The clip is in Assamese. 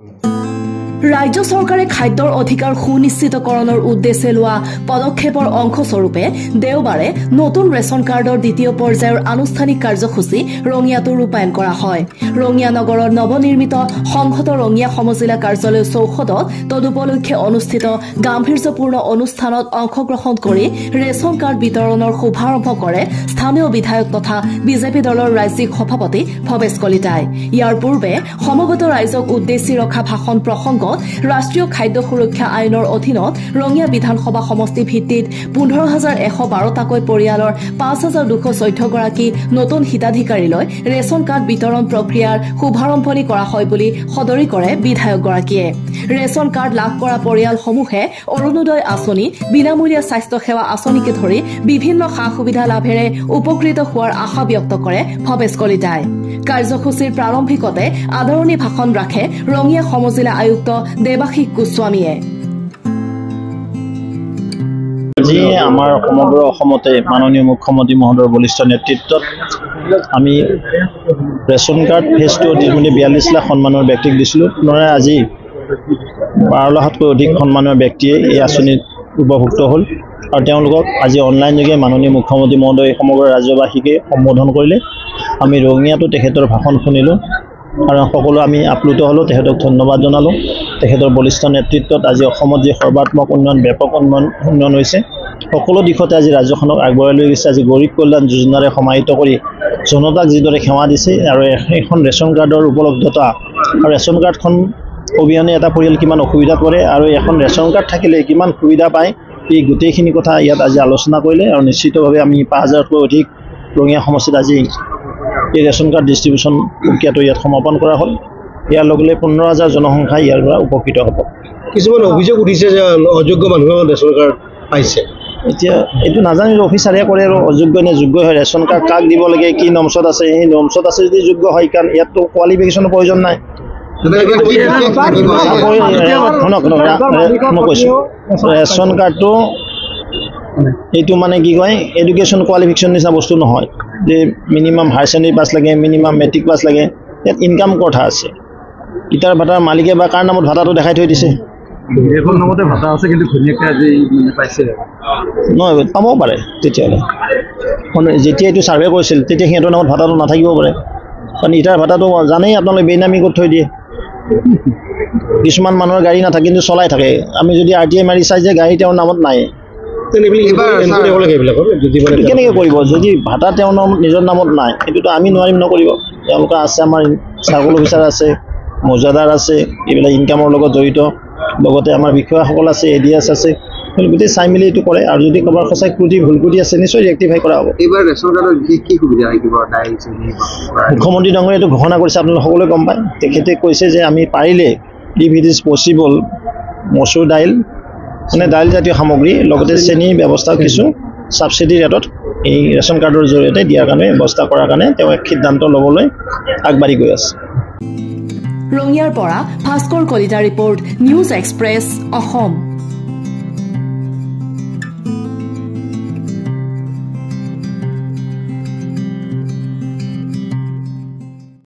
ৰাজ্য চৰকাৰে খাদ্যৰ অধিকাৰ সুনিশ্চিতকৰণৰ উদ্দেশ্যে লোৱা পদক্ষেপৰ অংশস্বৰূপে দেওবাৰে নতুন ৰেচন কাৰ্ডৰ দ্বিতীয় পৰ্যায়ৰ আনুষ্ঠানিক কাৰ্যসূচী ৰঙিয়াতো ৰূপায়ণ কৰা হয়। ৰঙিয়া নগৰৰ নৱনিৰ্মিত সংহত ৰঙিয়া সমজিলা কাৰ্যালয় চৌহদত তদুপলক্ষে অনুষ্ঠিত গাম্ভীৰ্যপূৰ্ণ অনুষ্ঠানত অংশগ্ৰহণ কৰি ৰেচন কাৰ্ড বিতৰণৰ শুভাৰম্ভ কৰে স্থানীয় বিধায়ক তথা বিজেপি দলৰ ৰাজ্যিক সভাপতি ভৱেশ কলিতাই। ইয়াৰ পূৰ্বে সমবেত ৰাইজক উদ্দেশ্যি ৰখা ভাষণ প্ৰসংগত ৰাষ্ট্ৰীয় খাদ্য সুৰক্ষা আইনৰ অধীনত ৰঙিয়া বিধানসভা সমষ্টি ভিত্তিত 15,112টাকৈ পৰিয়ালৰ 5,214 গৰাকী নতুন হিতাধিকাৰীলৈ ৰেচন কাৰ্ড বিতৰণ প্ৰক্ৰিয়াৰ শুভাৰম্ভণি কৰা হয় বুলি সদৰি কৰে বিধায়কগৰাকীয়ে। ৰেচন কাৰ্ড লাভ কৰা পৰিয়ালসমূহে অৰুণোদয় আঁচনি, বিনামূলীয়া স্বাস্থ্য সেৱা আঁচনিকে ধৰি বিভিন্ন সা সুবিধা লাভেৰে উপকৃত হোৱাৰ আশা ব্যক্ত কৰে ভৱেশ কলিতাই। কাৰ্যসূচীৰ প্ৰাৰম্ভিকতে আদৰণি ভাষণ ৰাখে ৰঙিয়া সমজিলা আয়ুক্ত দেৱাশিষ গোস্বামীয়ে। আজি আমাৰ সমগ্ৰ অসমতে মাননীয় মুখ্যমন্ত্ৰী মহোদয়ৰ বলিষ্ঠ নেতৃত্বত আমি ৰেচন কাৰ্ড ফেজ 2 42 লাখ সন্মানৰ ব্যক্তিক দিছিলোঁ। পুনৰাই আজি 12 লাখতকৈ অধিক সন্মানৰ ব্যক্তিয়ে এই আঁচনিত উপভুক্ত হ'ল আৰু তেওঁলোকক আজি অনলাইন যোগে মাননীয় মুখ্যমন্ত্ৰী মহোদয় সমগ্ৰ ৰাজ্যবাসীকে সম্বোধন কৰিলে। আমি ৰঙিয়াতো তেখেতৰ ভাষণ শুনিলোঁ আৰু সকলো আমি আপ্লুত হ'লোঁ, তেখেতক ধন্যবাদ জনালোঁ। তেখেতৰ বলিষ্ঠ নেতৃত্বত আজি অসমত যি সৰ্বাত্মক উন্নয়ন, ব্যাপক উন্নয়ন হৈছে, সকলো দিশতে আজি ৰাজ্যখনক আগবঢ়াই লৈ গৈছে। আজি গৰীব কল্যাণ যোজনাৰে সমাহিত কৰি জনতাক যিদৰে সেৱা দিছে আৰু এখন ৰেচন কাৰ্ডৰ উপলব্ধতা আৰু ৰেচন কাৰ্ডখন অবিহনে এটা পৰিয়াল কিমান অসুবিধাত পৰে আৰু এখন ৰেচন কাৰ্ড থাকিলে কিমান সুবিধা পায়, এই গোটেইখিনি কথা ইয়াত আজি আলোচনা কৰিলে আৰু নিশ্চিতভাৱে আমি 5,000তকৈ অধিক ৰঙিয়া সমষ্টিত আজি এই ৰেচন কাৰ্ড ডিষ্ট্ৰিবিউশ্যন প্ৰক্ৰিয়াটো ইয়াত সমাপন কৰা হ'ল। ইয়াৰ লগে লগে 15,000 জনসংখ্যা ইয়াৰ পৰা উপকৃত হ'ব। কিছুমান অভিযোগ উঠিছে যে অযোগ্য মানুহে ৰেচন কাৰ্ড পাইছে। এতিয়া এইটো নাজানিলে অফিচাৰে কৰে আৰু অযোগ্য নে যোগ্য হয়, ৰেচন কাৰ্ড কাক দিব লাগে, কি নমছত আছে, সেই নমছত আছে যদি যোগ্য হয়, কাৰণ ইয়াততো কোৱালিফিকেশ্যনৰ প্ৰয়োজন নাই। মই কৈছোঁ ৰেচন কাৰ্ডটো এইটো মানে কি কয়, এডুকেশ্যন কোৱালিফিকেশ্যন নিচিনা বস্তু নহয় যে মিনিমাম হায়াৰ ছেকেণ্ডেৰী পাছ লাগে, মিনিমাম মেট্ৰিক পাছ লাগে। ইয়াত ইনকাম কথা আছে। ইটাৰ ভাটাৰ মালিকে বা কাৰ নামত ভাটাটো দেখাই থৈ দিছে, নহয় পাবও পাৰে। তেতিয়াহ'লে যেতিয়া এইটো ছাৰ্ভে কৰিছিল তেতিয়া সিহঁতৰ নামত ভাটাটো নাথাকিব পাৰে, কাৰণ ইটাৰ ভাটাটো জানেই আপোনালোকে বেনামী কৰি থৈ দিয়ে। কিছুমান মানুহৰ গাড়ী নাথাকে কিন্তু চলাই থাকে। আমি যদি RTI মাৰি চাই যে গাড়ী তেওঁৰ নামত নাই, কেনেকৈ কৰিব? যদি ভাটা তেওঁৰ নিজৰ নামত নাই, সেইটোতো আমি নোৱাৰিম নকৰিব। তেওঁলোকে আছে, আমাৰ চাৰ্কল অফিচাৰ আছে, মৌজাদাৰ আছে, এইবিলাক ইনকামৰ লগত জড়িত, লগতে আমাৰ বিষয়াসকল আছে, ADS আছে, গোটেই চাই মেলি এইটো কৰে। আৰু যদি কাৰোবাৰ সঁচাই ত্ৰুটি ভুল ত্ৰুটি আছে নিশ্চয় ৰেক্টিফাই কৰা হ'ব। এইবাৰ ৰেচন কাৰ্ডৰ কি সুবিধা আহিব? মুখ্যমন্ত্ৰী ডাঙৰীয়ে এইটো ঘোষণা কৰিছে, আপোনালোকে সকলোৱে গম পায়। তেখেতে কৈছে যে আমি পাৰিলে ইফ ইট ইজ পচিবল মচুৰ দাইল মানে দাইল জাতীয় সামগ্ৰী লগতে চেনীৰ ব্যৱস্থা কিছু ছাবচিডি ৰেটত এই ৰেচন কাৰ্ডৰ জৰিয়তে দিয়াৰ কাৰণে ব্যৱস্থা কৰাৰ কাৰণে তেওঁ এক সিদ্ধান্ত ল'বলৈ আগবাঢ়ি গৈ আছে। ৰঙিয়াৰ পৰা Bhaskar Kalita report, news express, Assam.